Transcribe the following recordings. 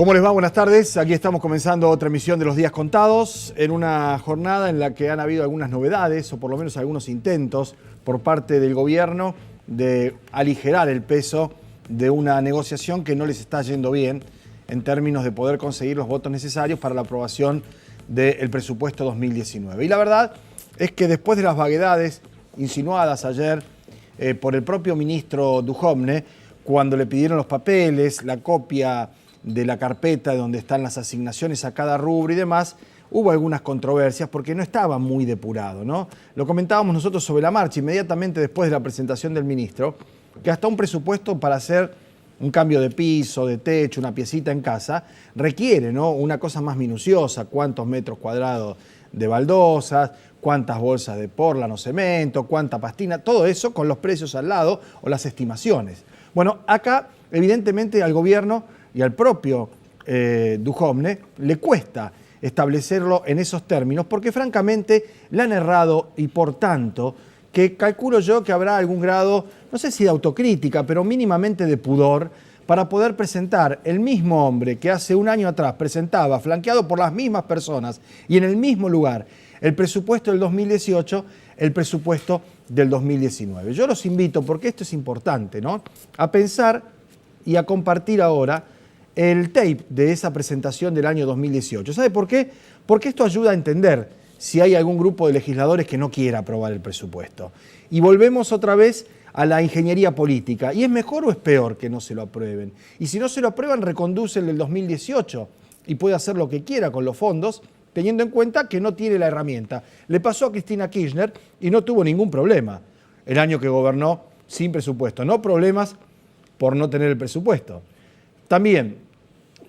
¿Cómo les va? Buenas tardes. Aquí estamos comenzando otra emisión de Los Días Contados, en una jornada en la que han habido algunas novedades, o por lo menos algunos intentos por parte del gobierno de aligerar el peso de una negociación que no les está yendo bien en términos de poder conseguir los votos necesarios para la aprobación del presupuesto 2019. Y la verdad es que después de las vaguedades insinuadas ayer por el propio ministro Duhovne, cuando le pidieron los papeles, la copia de la carpeta donde están las asignaciones a cada rubro y demás, hubo algunas controversias porque no estaba muy depurado, ¿no? Lo comentábamos nosotros sobre la marcha, inmediatamente después de la presentación del ministro, que hasta un presupuesto para hacer un cambio de piso, de techo, una piecita en casa, requiere, ¿no?, una cosa más minuciosa: cuántos metros cuadrados de baldosas, cuántas bolsas de portland o cemento, cuánta pastina, todo eso con los precios al lado o las estimaciones. Bueno, acá evidentemente al gobierno y al propio Duhovne le cuesta establecerlo en esos términos porque francamente le han errado, y por tanto que calculo yo que habrá algún grado, no sé si de autocrítica, pero mínimamente de pudor para poder presentar el mismo hombre que hace un año atrás presentaba, flanqueado por las mismas personas y en el mismo lugar, el presupuesto del 2018, el presupuesto del 2019. Yo los invito, porque esto es importante, ¿no?, a pensar y a compartir ahora el tape de esa presentación del año 2018. ¿Sabe por qué? Porque esto ayuda a entender si hay algún grupo de legisladores que no quiera aprobar el presupuesto. Y volvemos otra vez a la ingeniería política. ¿Y es mejor o es peor que no se lo aprueben? Y si no se lo aprueban, reconduce el del 2018 y puede hacer lo que quiera con los fondos, teniendo en cuenta que no tiene la herramienta. Le pasó a Cristina Kirchner y no tuvo ningún problema el año que gobernó sin presupuesto. No problemas por no tener el presupuesto. También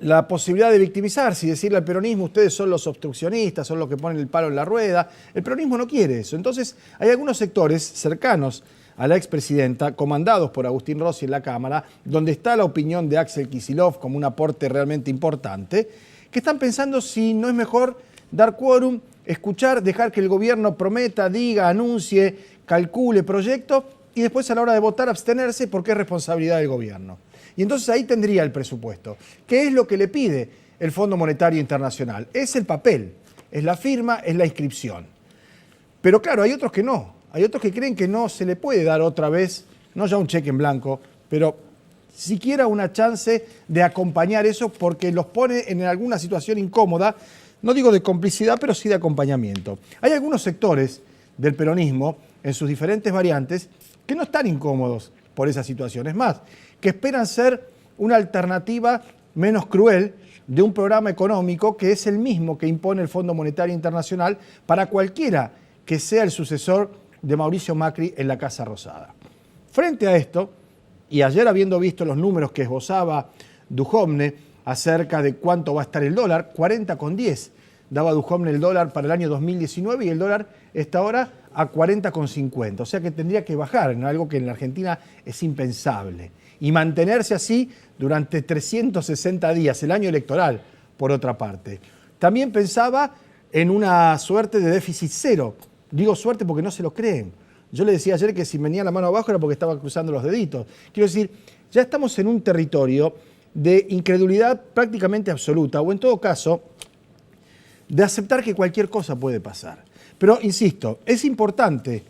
la posibilidad de victimizarse y decirle al peronismo: ustedes son los obstruccionistas, son los que ponen el palo en la rueda. El peronismo no quiere eso. Entonces hay algunos sectores cercanos a la expresidenta, comandados por Agustín Rossi en la Cámara, donde está la opinión de Axel Kicillof como un aporte realmente importante, que están pensando si no es mejor dar quórum, escuchar, dejar que el gobierno prometa, diga, anuncie, calcule proyecto y después a la hora de votar abstenerse porque es responsabilidad del gobierno. Y entonces ahí tendría el presupuesto. ¿Qué es lo que le pide el Fondo Monetario Internacional? Es el papel, es la firma, es la inscripción. Pero claro, hay otros que no. Hay otros que creen que no se le puede dar otra vez, no ya un cheque en blanco, pero siquiera una chance de acompañar eso porque los pone en alguna situación incómoda, no digo de complicidad, pero sí de acompañamiento. Hay algunos sectores del peronismo, en sus diferentes variantes, que no están incómodos por esa situación. Es más, que esperan ser una alternativa menos cruel de un programa económico que es el mismo que impone el Fondo Monetario Internacional para cualquiera que sea el sucesor de Mauricio Macri en la Casa Rosada. Frente a esto, y ayer habiendo visto los números que esbozaba Duhovne acerca de cuánto va a estar el dólar, 40,10 daba Duhovne el dólar para el año 2019 y el dólar está ahora a 40,50, o sea que tendría que bajar, en algo que en la Argentina es impensable, y mantenerse así durante 360 días, el año electoral, por otra parte. También pensaba en una suerte de déficit cero. Digo suerte porque no se lo creen. Yo le decía ayer que si venía la mano abajo era porque estaba cruzando los deditos. Quiero decir, ya estamos en un territorio de incredulidad prácticamente absoluta, o en todo caso, de aceptar que cualquier cosa puede pasar. Pero, insisto, es importante,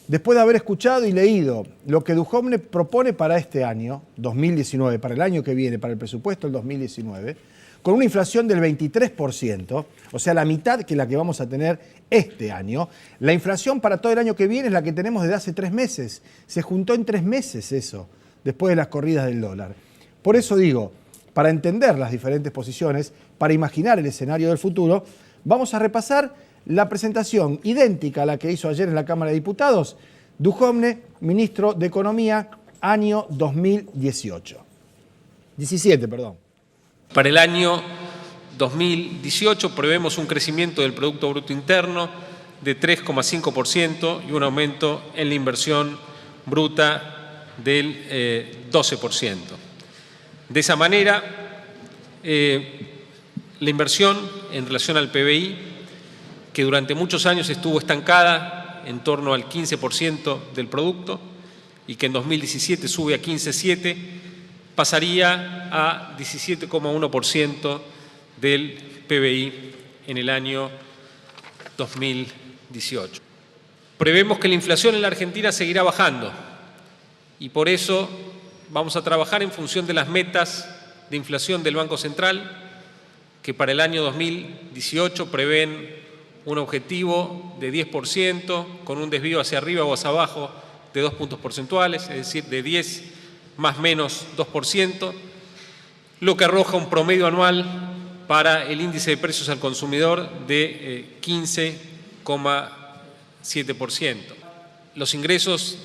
después de haber escuchado y leído lo que Duhovne propone para este año, 2019, para el año que viene, para el presupuesto del 2019, con una inflación del 23%, o sea, la mitad que la que vamos a tener este año. La inflación para todo el año que viene es la que tenemos desde hace 3 meses. Se juntó en 3 meses eso, después de las corridas del dólar. Por eso digo, para entender las diferentes posiciones, para imaginar el escenario del futuro, vamos a repasar la presentación idéntica a la que hizo ayer en la Cámara de Diputados, Duhovne, ministro de Economía, año 2018. 17, perdón. Para el año 2018 prevemos un crecimiento del Producto Bruto Interno de 3,5% y un aumento en la inversión bruta del 12%. De esa manera, la inversión en relación al PBI, que durante muchos años estuvo estancada en torno al 15% del producto y que en 2017 sube a 15,7%, pasaría a 17,1% del PBI en el año 2018. Prevemos que la inflación en la Argentina seguirá bajando y por eso vamos a trabajar en función de las metas de inflación del Banco Central, que para el año 2018 prevén un objetivo de 10%, con un desvío hacia arriba o hacia abajo de 2 puntos porcentuales, es decir, de 10 más menos 2%, lo que arroja un promedio anual para el índice de precios al consumidor de 15,7%. Los ingresos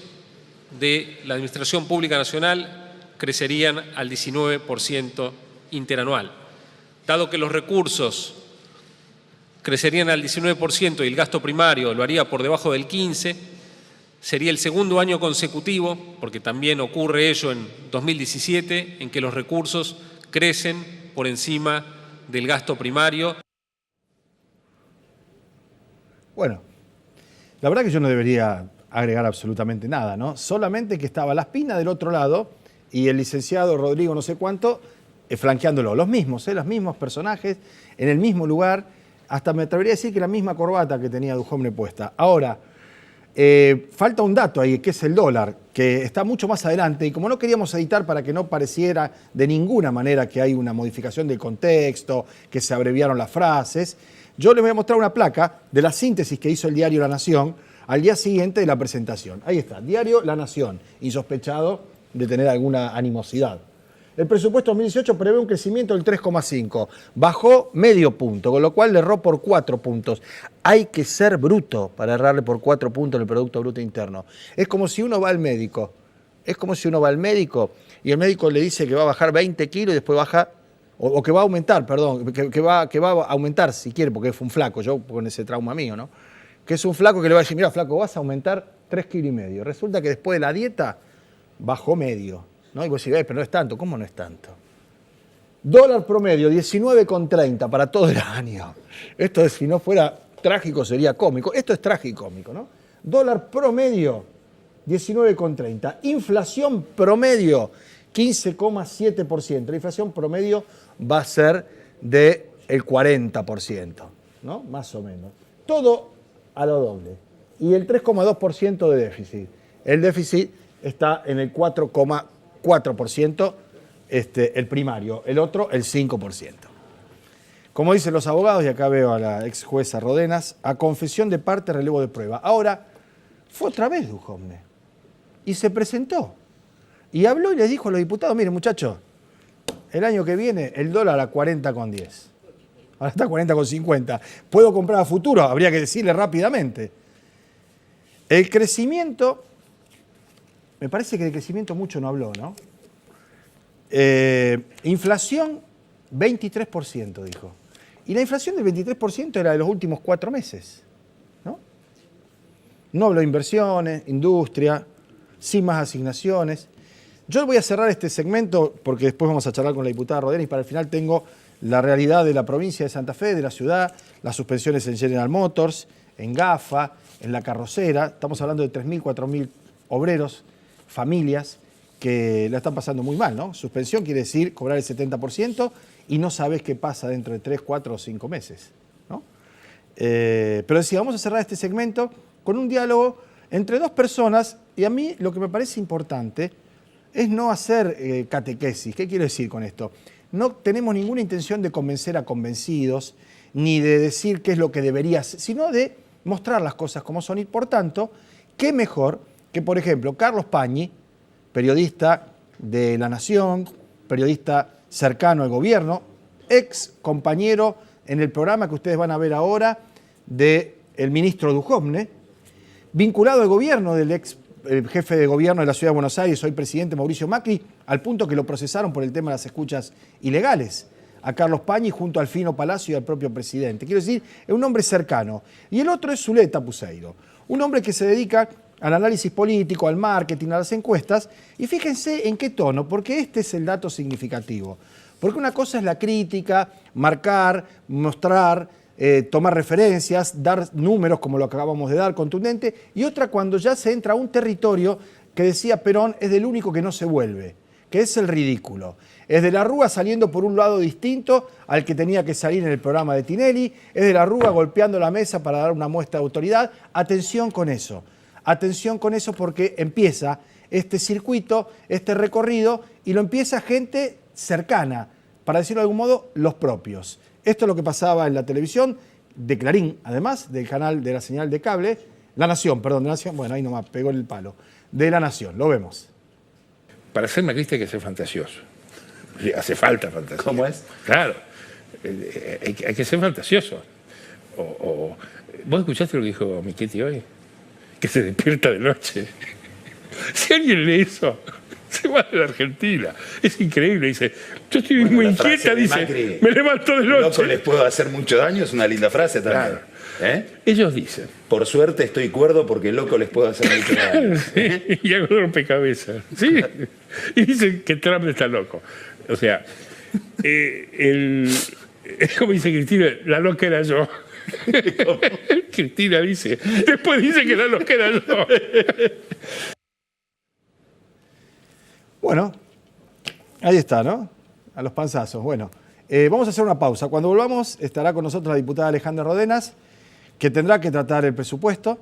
de la Administración Pública Nacional crecerían al 19% interanual. Dado que los recursos crecerían al 19% y el gasto primario lo haría por debajo del 15%, sería el segundo año consecutivo, porque también ocurre ello en 2017, en que los recursos crecen por encima del gasto primario. Bueno, la verdad que yo no debería agregar absolutamente nada, ¿no? Solamente que estaba Laspina del otro lado y el licenciado Rodrigo no sé cuánto flanqueándolo. Los mismos personajes, en el mismo lugar, hasta me atrevería a decir que la misma corbata que tenía Duhovne puesta. Ahora, falta un dato ahí, que es el dólar, que está mucho más adelante, y como no queríamos editar para que no pareciera de ninguna manera que hay una modificación del contexto, que se abreviaron las frases, yo les voy a mostrar una placa de la síntesis que hizo el diario La Nación al día siguiente de la presentación. Ahí está, diario La Nación, insospechado de tener alguna animosidad. El presupuesto 2018 prevé un crecimiento del 3,5, bajó medio punto, con lo cual le erró por 4 puntos. Hay que ser bruto para errarle por 4 puntos en el Producto Bruto Interno. Es como si uno va al médico, y el médico le dice que va a bajar 20 kilos y después baja, o que va a aumentar, perdón, que va a aumentar si quiere, porque fue un flaco, yo con ese trauma mío, ¿no? Que es un flaco que le va a decir, mira flaco, vas a aumentar 3,5 kilos. Resulta que después de la dieta bajó medio. ¿No? Y vos decís, pero no es tanto. ¿Cómo no es tanto? Dólar promedio, 19,30 para todo el año. Esto, si no fuera trágico, sería cómico. Esto es tragicómico, ¿no? Dólar promedio, 19,30. Inflación promedio, 15,7%. La inflación promedio va a ser del 40%, ¿no? Más o menos. Todo a lo doble. Y el 3,2% de déficit. El déficit está en el 4,4%, el primario, el otro el 5%. Como dicen los abogados, y acá veo a la ex jueza Rodenas, a confesión de parte, relevo de prueba. Ahora, fue otra vez Duhovne y se presentó y habló y les dijo a los diputados, miren muchachos, el año que viene el dólar a 40,10, ahora está a 40,50, ¿puedo comprar a futuro? Habría que decirle rápidamente. El crecimiento... Me parece que de crecimiento mucho no habló, ¿no? Inflación, 23%, dijo. Y la inflación del 23% era de los últimos 4 meses, ¿no? No habló de inversiones, industria, sin más asignaciones. Yo voy a cerrar este segmento porque después vamos a charlar con la diputada Rodenas y para el final tengo la realidad de la provincia de Santa Fe, de la ciudad, las suspensiones en General Motors, en GAFA, en La Carrocera. Estamos hablando de 3.000, 4.000 obreros, familias que la están pasando muy mal, ¿no? Suspensión quiere decir cobrar el 70% y no sabes qué pasa dentro de 3, 4 o 5 meses, ¿no? Pero decía, vamos a cerrar este segmento con un diálogo entre dos personas y a mí lo que me parece importante es no hacer catequesis. ¿Qué quiero decir con esto? No tenemos ninguna intención de convencer a convencidos ni de decir qué es lo que debería ser, sino de mostrar las cosas como son y por tanto, qué mejor que, por ejemplo, Carlos Pañi, periodista de La Nación, periodista cercano al gobierno, ex compañero en el programa que ustedes van a ver ahora del ministro Duhovne, vinculado al gobierno del ex jefe de gobierno de la Ciudad de Buenos Aires, hoy presidente Mauricio Macri, al punto que lo procesaron por el tema de las escuchas ilegales, a Carlos Pañi junto al Fino Palacio y al propio presidente. Quiero decir, es un hombre cercano. Y el otro es Zuleta Puseiro, un hombre que se dedica al análisis político, al marketing, a las encuestas, y fíjense en qué tono, porque este es el dato significativo. Porque una cosa es la crítica, marcar, mostrar, tomar referencias, dar números como lo acabamos de dar, contundente, y otra cuando ya se entra a un territorio que decía Perón es del único que no se vuelve, que es el ridículo. Es de la Rúa saliendo por un lado distinto al que tenía que salir en el programa de Tinelli, es de la Rúa golpeando la mesa para dar una muestra de autoridad. Atención con eso porque empieza este circuito, este recorrido, y lo empieza gente cercana, para decirlo de algún modo, los propios. Esto es lo que pasaba en la televisión, de Clarín, además, del canal de la señal de cable, La Nación, perdón, de La Nación, bueno, ahí nomás pegó el palo, de La Nación, lo vemos. Para ser macrista hay que ser fantasioso. Hace falta fantasía. ¿Cómo es? Claro, hay que ser fantasioso. ¿Vos escuchaste lo que dijo Michetti hoy? Que se despierta de noche. Si alguien lee eso, se va de la Argentina. Es increíble, dice. Yo estoy muy inquieta, dice. Macri, me levanto de noche. Loco, les puedo hacer mucho daño, es una linda frase también. Claro. Ellos dicen. Por suerte estoy cuerdo porque loco les puedo hacer mucho daño. Sí, y hago rompecabezas. Sí. Y dicen que Trump está loco. O sea, es como dice Cristina, la loca era yo. Cristina dice, después dice que la loca era yo. Bueno, ahí está, ¿no? A los panzazos. Bueno, vamos a hacer una pausa. Cuando volvamos estará con nosotros la diputada Alejandra Rodenas, que tendrá que tratar el presupuesto,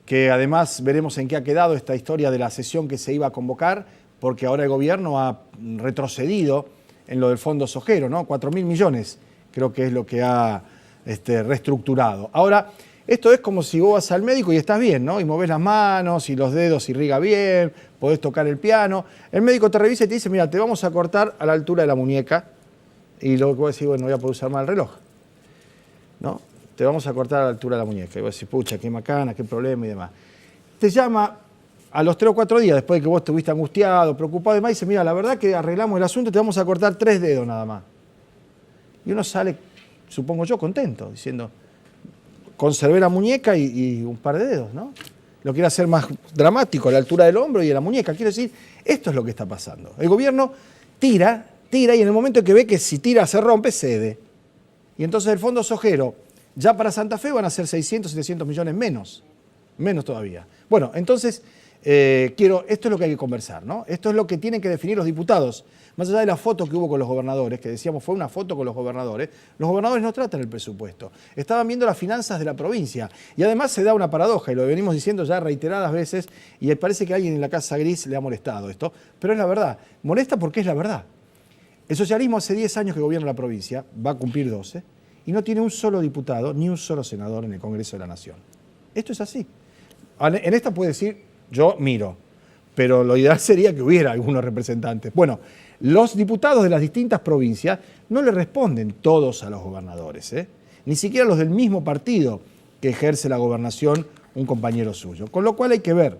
que además veremos en qué ha quedado esta historia de la sesión que se iba a convocar, porque ahora el gobierno ha retrocedido en lo del fondo sojero, ¿no? 4.000 millones creo que es lo que ha reestructurado. Ahora, esto es como si vos vas al médico y estás bien, ¿no? Y movés las manos y los dedos irriga bien, podés tocar el piano. El médico te revisa y te dice, mira, te vamos a cortar a la altura de la muñeca. Y luego vos decís, bueno, voy a poder usar más el reloj, ¿no? Te vamos a cortar a la altura de la muñeca. Y vos decís, pucha, qué macana, qué problema y demás. Te llama a los 3 o 4 días, después de que vos estuviste angustiado, preocupado y demás, y dice, mira, la verdad que arreglamos el asunto, te vamos a cortar 3 dedos nada más. Y uno sale, supongo yo, contento, diciendo, conservé la muñeca y un par de dedos, ¿no? Lo quiere hacer más dramático, a la altura del hombro y de la muñeca. Quiero decir, esto es lo que está pasando. El gobierno tira, y en el momento que ve que si tira se rompe, cede. Y entonces el fondo sojero, ya para Santa Fe van a ser 600, 700 millones menos todavía. Bueno, entonces, esto es lo que hay que conversar, ¿no? Esto es lo que tienen que definir los diputados. Más allá de la foto que hubo con los gobernadores, que decíamos fue una foto con los gobernadores no tratan el presupuesto. Estaban viendo las finanzas de la provincia. Y además se da una paradoja, y lo venimos diciendo ya reiteradas veces, y parece que a alguien en la Casa Gris le ha molestado esto, pero es la verdad. Molesta porque es la verdad. El socialismo hace 10 años que gobierna la provincia, va a cumplir 12, y no tiene un solo diputado ni un solo senador en el Congreso de la Nación. Esto es así. En esta puede decir, yo miro, pero lo ideal sería que hubiera algunos representantes. Bueno, los diputados de las distintas provincias no le responden todos a los gobernadores, ni siquiera los del mismo partido que ejerce la gobernación un compañero suyo. Con lo cual hay que ver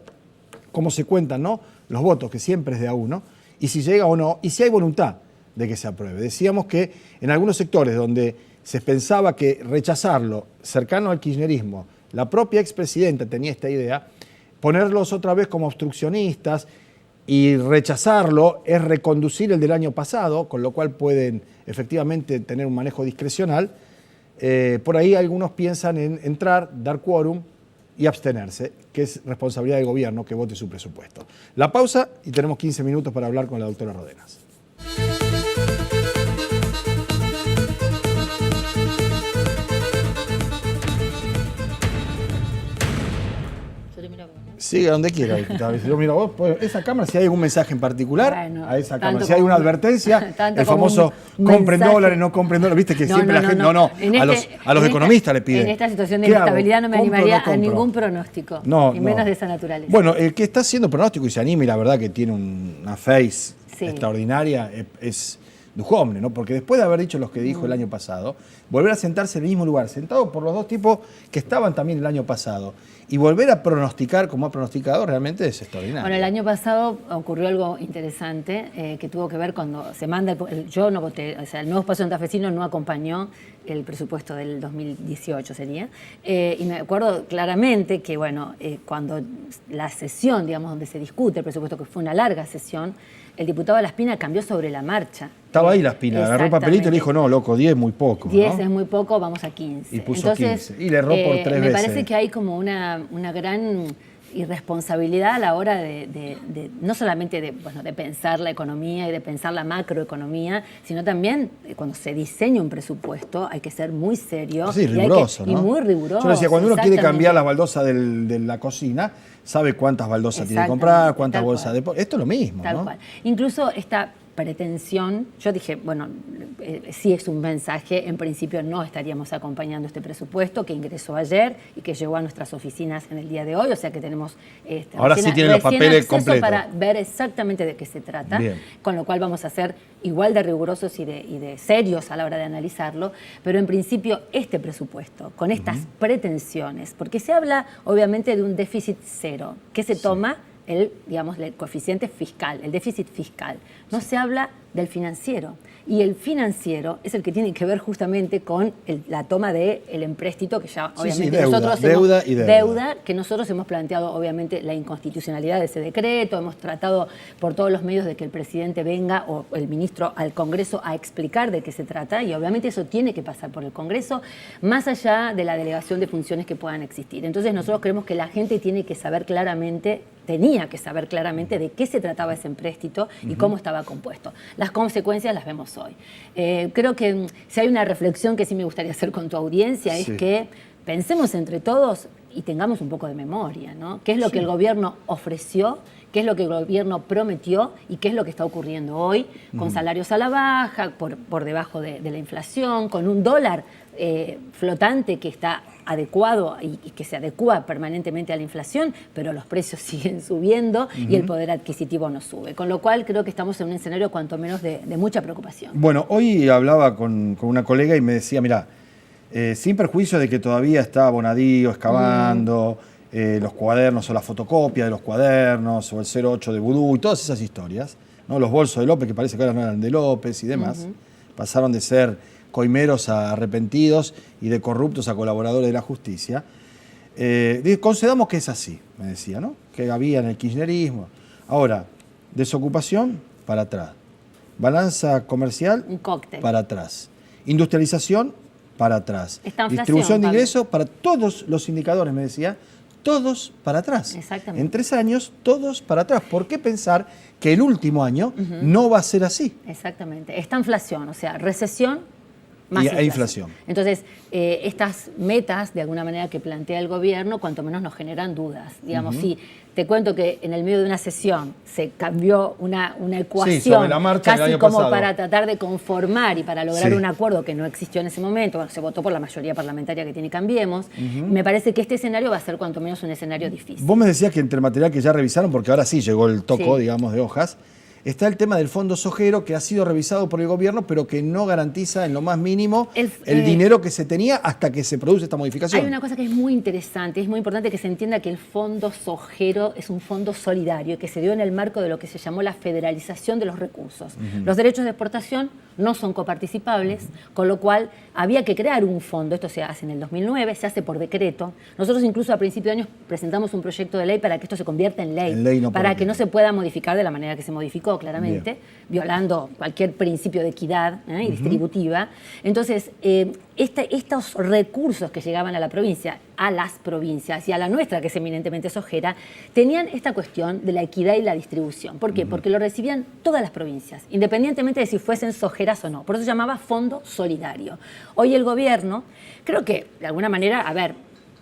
cómo se cuentan, ¿no?, los votos, que siempre es de a uno, y si llega o no, y si hay voluntad de que se apruebe. Decíamos que en algunos sectores donde se pensaba que rechazarlo, cercano al kirchnerismo, la propia expresidenta tenía esta idea, ponerlos otra vez como obstruccionistas y rechazarlo es reconducir el del año pasado, con lo cual pueden efectivamente tener un manejo discrecional. Por ahí algunos piensan en entrar, dar quórum y abstenerse, que es responsabilidad del gobierno que vote su presupuesto. La pausa y tenemos 15 minutos para hablar con la doctora Rodenas. Sigue donde quiera, diputada. Yo miro a vos, pues, esa cámara, si hay algún mensaje en particular, bueno, a esa cámara. Si hay una advertencia, el famoso compren dólares, no compren dólares. Viste que siempre la gente. A los economistas le piden. En esta situación de inestabilidad no me animaría a ningún pronóstico. Y menos de esa naturaleza. Bueno, el que está haciendo pronóstico y se anima, y la verdad que tiene una face extraordinaria, es Duhovne, ¿no? Porque después de haber dicho lo que dijo el año pasado, volver a sentarse en el mismo lugar, sentado por los dos tipos que estaban también el año pasado, y volver a pronosticar como ha pronosticado realmente es extraordinario. Bueno, el año pasado ocurrió algo interesante que tuvo que ver cuando se manda, yo no voté, o sea, el Nuevo Espacio Santafesino no acompañó el presupuesto del 2018 sería, y me acuerdo claramente que, bueno, cuando la sesión, digamos, donde se discute el presupuesto, que fue una larga sesión, el diputado Laspina cambió sobre la marcha. Estaba ahí Laspina, agarró el papelito y le dijo, no, loco, 10 es muy poco. 10 ¿no? es muy poco, vamos a 15. Y puso 15. Y le erró por 3 veces. Me parece que hay como una gran irresponsabilidad a la hora no solamente de pensar la economía y de pensar la macroeconomía, sino también cuando se diseña un presupuesto hay que ser muy serio sí, riguroso, y muy riguroso. Yo decía, cuando uno quiere exactamente. cambiar las baldosas de la cocina, sabe cuántas baldosas tiene que comprar, cuántas tal bolsas cual. de... Esto es lo mismo, Tal ¿no? cual. Incluso esta pretensión, yo dije, bueno, sí es un mensaje, en principio no estaríamos acompañando este presupuesto que ingresó ayer y que llegó a nuestras oficinas en el día de hoy, o sea que tenemos Ahora sí tienen los papeles acceso completos para ver exactamente de qué se trata, Bien. con lo cual vamos a ser igual de rigurosos y de serios a la hora de analizarlo, pero en principio este presupuesto, con estas pretensiones, porque se habla obviamente de un déficit cero, que se toma el coeficiente fiscal, el déficit fiscal. No se habla del financiero. Y el financiero es el que tiene que ver justamente con la toma del empréstito, que ya obviamente deuda, nosotros deuda y deuda, que nosotros hemos planteado obviamente la inconstitucionalidad de ese decreto, hemos tratado por todos los medios de que el presidente venga o el ministro al Congreso a explicar de qué se trata, y obviamente eso tiene que pasar por el Congreso, más allá de la delegación de funciones que puedan existir. Entonces nosotros creemos que la gente tenía que saber claramente de qué se trataba ese empréstito y cómo estaba compuesto. Las consecuencias las vemos hoy. Creo que si hay una reflexión que sí me gustaría hacer con tu audiencia, es que pensemos entre todos y tengamos un poco de memoria, ¿no? ¿Qué es lo que el gobierno ofreció? ¿Qué es lo que el gobierno prometió? ¿Y qué es lo que está ocurriendo hoy? Con salarios a la baja, por debajo de la inflación, con un dólar flotante que está adecuado y que se adecúa permanentemente a la inflación, pero los precios siguen subiendo y el poder adquisitivo no sube. Con lo cual creo que estamos en un escenario cuanto menos de mucha preocupación. Bueno, hoy hablaba con una colega y me decía, mira, sin perjuicio de que todavía está Bonadío excavando, los cuadernos o la fotocopia de los cuadernos o el 08 de Vudú y todas esas historias, ¿no? Los bolsos de López, que parece que ahora no eran de López y demás, pasaron de ser coimeros a arrepentidos y de corruptos a colaboradores de la justicia. Concedamos que es así, me decía, ¿no? Que había en el kirchnerismo. Ahora, desocupación para atrás, balanza comercial Un cóctel. para atrás, industrialización para atrás, Esta inflación, distribución de Pablo. ingresos para todos los indicadores, me decía, todos para atrás. Exactamente. En 3 años, todos para atrás. ¿Por qué pensar que el último año no va a ser así? Exactamente. Esta inflación, o sea, recesión más inflación. Entonces, estas metas, de alguna manera, que plantea el gobierno, cuanto menos nos generan dudas. Digamos, si te cuento que en el medio de una sesión se cambió una ecuación sobre la marcha del casi año como pasado. para tratar de conformar y para lograr Sí. un acuerdo que no existió en ese momento, bueno, se votó por la mayoría parlamentaria que tiene Cambiemos, me parece que este escenario va a ser cuanto menos un escenario difícil. Vos me decías que entre el material que ya revisaron, porque ahora sí llegó el toco, Sí. digamos, de hojas, está el tema del fondo sojero que ha sido revisado por el gobierno, pero que no garantiza en lo más mínimo el dinero que se tenía hasta que se produce esta modificación. Hay una cosa que es muy interesante, es muy importante que se entienda que el fondo sojero es un fondo solidario que se dio en el marco de lo que se llamó la federalización de los recursos. Los derechos de exportación no son coparticipables, con lo cual había que crear un fondo. Esto se hace en el 2009, se hace por decreto. Nosotros incluso a principio de año presentamos un proyecto de ley para que esto se convierta en ley, En ley, no para por que no decreto. se pueda modificar de la manera que se modificó, claramente, violando cualquier principio de equidad y distributiva. Entonces, estos recursos que llegaban a la provincia, a las provincias y a la nuestra, que es eminentemente sojera, tenían esta cuestión de la equidad y la distribución. ¿Por qué? Porque lo recibían todas las provincias, independientemente de si fuesen sojeras o no. Por eso se llamaba Fondo Solidario. Hoy el gobierno, creo que de alguna manera, a ver,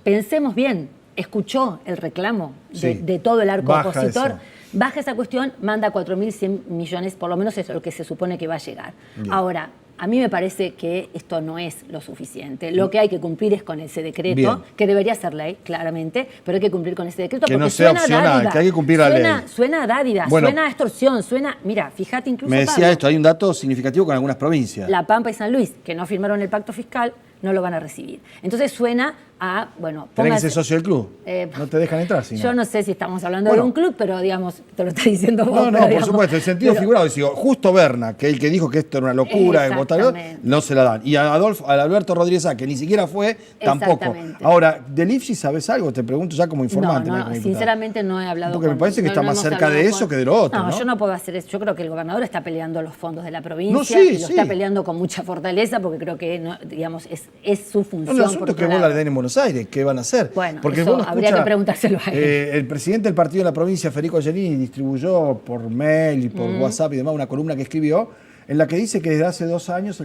pensemos bien, escuchó el reclamo de todo el arco Baja opositor. eso. Baja esa cuestión, manda 4.100 millones, por lo menos es lo que se supone que va a llegar. Bien. Ahora, a mí me parece que esto no es lo suficiente. Lo que hay que cumplir es con ese decreto, Bien. que debería ser ley, claramente, pero hay que cumplir con ese decreto Que porque no sea suena a opcional, dádiva. que hay que cumplir la ley. Suena a dádiva, Bueno. suena a extorsión, suena... Mira, fíjate incluso, Me decía Pablo, esto, hay un dato significativo con algunas provincias. La Pampa y San Luis, que no firmaron el pacto fiscal, no lo van a recibir. Entonces suena a, bueno... Tenés que póngase- ser socio del club. Eh, No te dejan entrar, si no. Yo no sé si estamos hablando Bueno. de un club, pero digamos, te lo está diciendo vos. No, pero, por digamos, supuesto, el sentido pero- figurado. Digo, justo Berna, que el que dijo que esto era una locura, Exactamente. no se la dan. Y a Alberto Rodríguez, que ni siquiera fue, tampoco. Exactamente. Ahora, ¿del IFSI sabes algo? Te pregunto ya como informante. No, como diputado. sinceramente no he hablado Porque me con- parece que no- está no más hemos cerca hablado de eso que de lo otro, ¿no? Yo no puedo hacer eso. Yo creo que el gobernador está peleando los fondos de la provincia No, sí, y lo sí. está peleando con mucha fortaleza porque creo que, no, digamos, es es su función. No, el asunto por es que otro vos lado. la den en Buenos Aires, ¿qué van a hacer? Bueno, porque eso uno habría que preguntárselo a él. El presidente del partido de la provincia, Federico Angelini, distribuyó por mail y por WhatsApp y demás una columna que escribió en la que dice que desde hace 2 años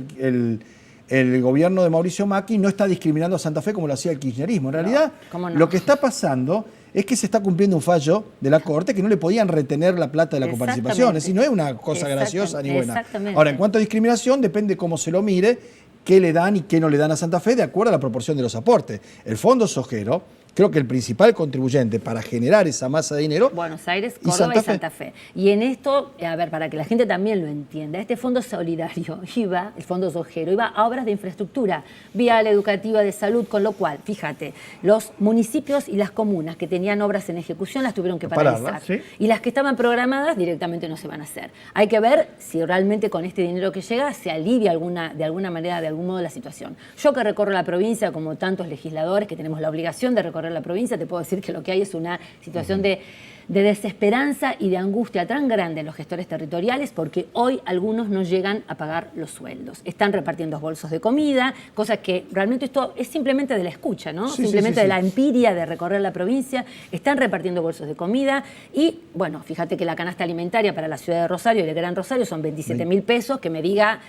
el gobierno de Mauricio Macri no está discriminando a Santa Fe como lo hacía el kirchnerismo. En realidad, ¿cómo no? lo que está pasando es que se está cumpliendo un fallo de la Corte que no le podían retener la plata de la coparticipación. Es decir, no es una cosa graciosa ni buena. Exactamente. Ahora, en cuanto a discriminación, depende cómo se lo mire, qué le dan y qué no le dan a Santa Fe de acuerdo a la proporción de los aportes. El Fondo Sojero, creo que el principal contribuyente para generar esa masa de dinero... Buenos Aires, y Córdoba y Santa Fe. Santa Fe. Y en esto, a ver, para que la gente también lo entienda, este fondo solidario iba, el fondo Sojero, iba a obras de infraestructura, vial, educativa, de salud, con lo cual, fíjate, los municipios y las comunas que tenían obras en ejecución las tuvieron que paralizar. ¿sí? Y las que estaban programadas directamente no se van a hacer. Hay que ver si realmente con este dinero que llega se alivia de alguna manera, de algún modo la situación. Yo que recorro la provincia, como tantos legisladores que tenemos la obligación de recorrer la provincia, te puedo decir que lo que hay es una situación de desesperanza y de angustia tan grande en los gestores territoriales porque hoy algunos no llegan a pagar los sueldos. Están repartiendo bolsos de comida, cosas que realmente esto es simplemente de la escucha, ¿no? Sí, simplemente sí. de la empiria de recorrer la provincia. Están repartiendo bolsos de comida y, bueno, fíjate que la canasta alimentaria para la ciudad de Rosario y el Gran Rosario son 27.000 pesos, que me diga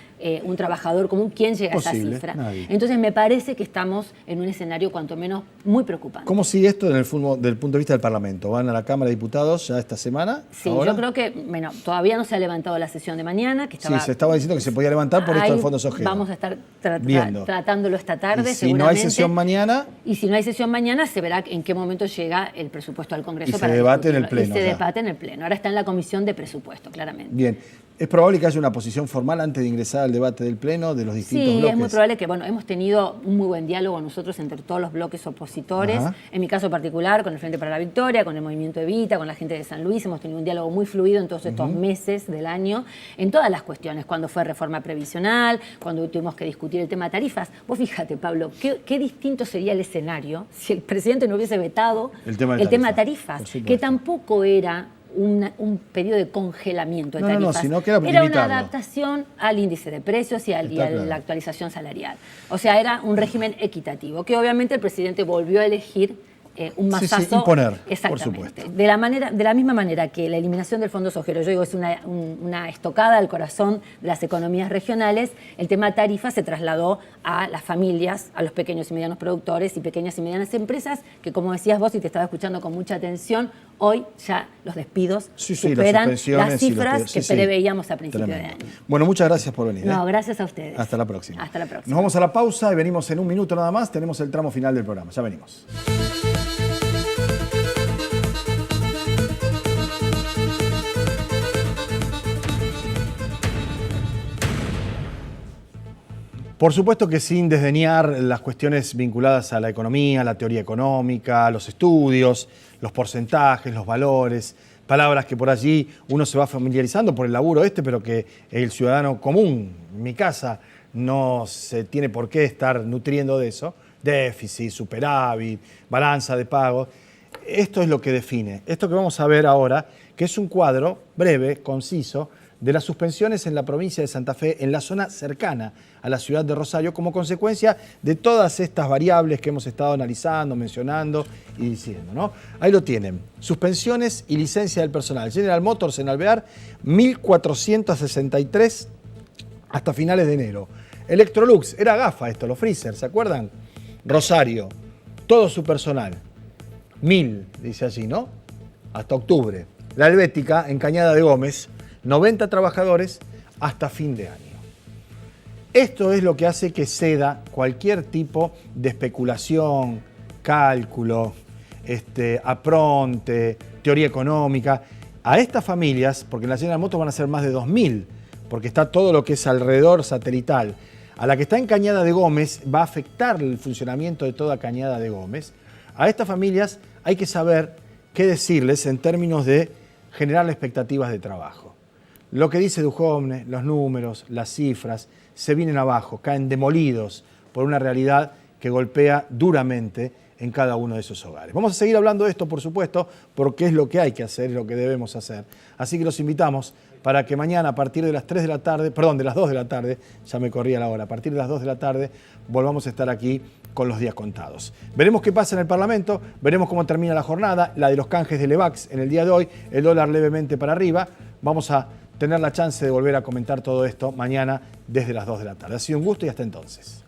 un trabajador común quién llega a esa Posible, cifra. nadie. Entonces me parece que estamos en un escenario cuanto menos muy preocupante. ¿Cómo sigue esto desde el punto de vista del Parlamento? ¿Van a la Cámara de Diputados ya esta semana? Sí, ¿Ahora? yo creo que, bueno, todavía no se ha levantado la sesión de mañana, que estaba... Sí, se estaba diciendo que se podía levantar por esto Ahí del Fondo Sojero. Vamos a estar Viendo. tratándolo esta tarde, Y si no hay sesión mañana... Y si no hay sesión mañana, se verá en qué momento llega el presupuesto al Congreso. Y se para debate en el discutirlo. Pleno Y se ya. debate en el Pleno. Ahora está en la Comisión de Presupuesto, claramente. Bien. ¿Es probable que haya una posición formal antes de ingresar al debate del Pleno de los distintos Sí, bloques? es muy probable que, bueno, hemos tenido un muy buen diálogo nosotros entre todos los bloques opositores. Ajá. En mi caso particular, con el Frente para la Victoria, con el Movimiento Evita, con la gente de San Luis, hemos tenido un diálogo muy fluido en todos estos meses del año, en todas las cuestiones, cuando fue reforma previsional, cuando tuvimos que discutir el tema tarifas. Vos fíjate, Pablo, qué distinto sería el escenario si el presidente no hubiese vetado El tema de tarifas, por supuesto. que tampoco era un periodo de congelamiento de No, no, tarifas. no, sino que era una limitarlo. adaptación al índice de precios y a Está la actualización salarial. O sea, era un régimen equitativo, que obviamente el presidente volvió a elegir un Sí, sí, masazo. imponer, por Exactamente. supuesto. De la misma manera que la eliminación del Fondo Sojero, yo digo, es una estocada al corazón de las economías regionales, el tema tarifa se trasladó a las familias, a los pequeños y medianos productores y pequeñas y medianas empresas, que como decías vos y te estaba escuchando con mucha atención, hoy ya los despidos Sí, sí, superan las suspensiones las y los cifras despidos. Sí, que sí. preveíamos a principio de Tremendo. año. Bueno, muchas gracias por venir. No, gracias a ustedes. Hasta la próxima. Hasta la próxima. Nos vamos a la pausa y venimos en un minuto nada más. Tenemos el tramo final del programa. Ya venimos. Por supuesto que sin desdeñar las cuestiones vinculadas a la economía, la teoría económica, los estudios, los porcentajes, los valores, palabras que por allí uno se va familiarizando por el laburo pero que el ciudadano común, en mi casa, no se tiene por qué estar nutriendo de eso. Déficit, superávit, balanza de pagos. Esto es lo que define. Esto que vamos a ver ahora, que es un cuadro breve, conciso, de las suspensiones en la provincia de Santa Fe, en la zona cercana a la ciudad de Rosario, como consecuencia de todas estas variables que hemos estado analizando, mencionando y diciendo, ¿no? Ahí lo tienen. Suspensiones y licencia del personal. General Motors en Alvear, 1.463 hasta finales de enero. Electrolux, era gafa esto, los freezers, ¿se acuerdan? Rosario, todo su personal. 1.000, dice allí, ¿no? Hasta octubre. La Helvética, en Cañada de Gómez, 90 trabajadores hasta fin de año. Esto es lo que hace que ceda cualquier tipo de especulación, cálculo, apronte, teoría económica. A estas familias, porque en la General Motors van a ser más de 2.000, porque está todo lo que es alrededor satelital. A la que está en Cañada de Gómez va a afectar el funcionamiento de toda Cañada de Gómez. A estas familias hay que saber qué decirles en términos de generar expectativas de trabajo. Lo que dice Duhovne, los números, las cifras, se vienen abajo, caen demolidos por una realidad que golpea duramente en cada uno de esos hogares. Vamos a seguir hablando de esto, por supuesto, porque es lo que hay que hacer, es lo que debemos hacer. Así que los invitamos para que mañana a partir de las 3 de la tarde, perdón, de las 2 de la tarde, ya me corría la hora, a partir de las 2 de la tarde volvamos a estar aquí con los días contados. Veremos qué pasa en el Parlamento, veremos cómo termina la jornada, la de los canjes de Levax en el día de hoy, el dólar levemente para arriba. Vamos a tener la chance de volver a comentar todo esto mañana desde las 2 de la tarde. Ha sido un gusto y hasta entonces.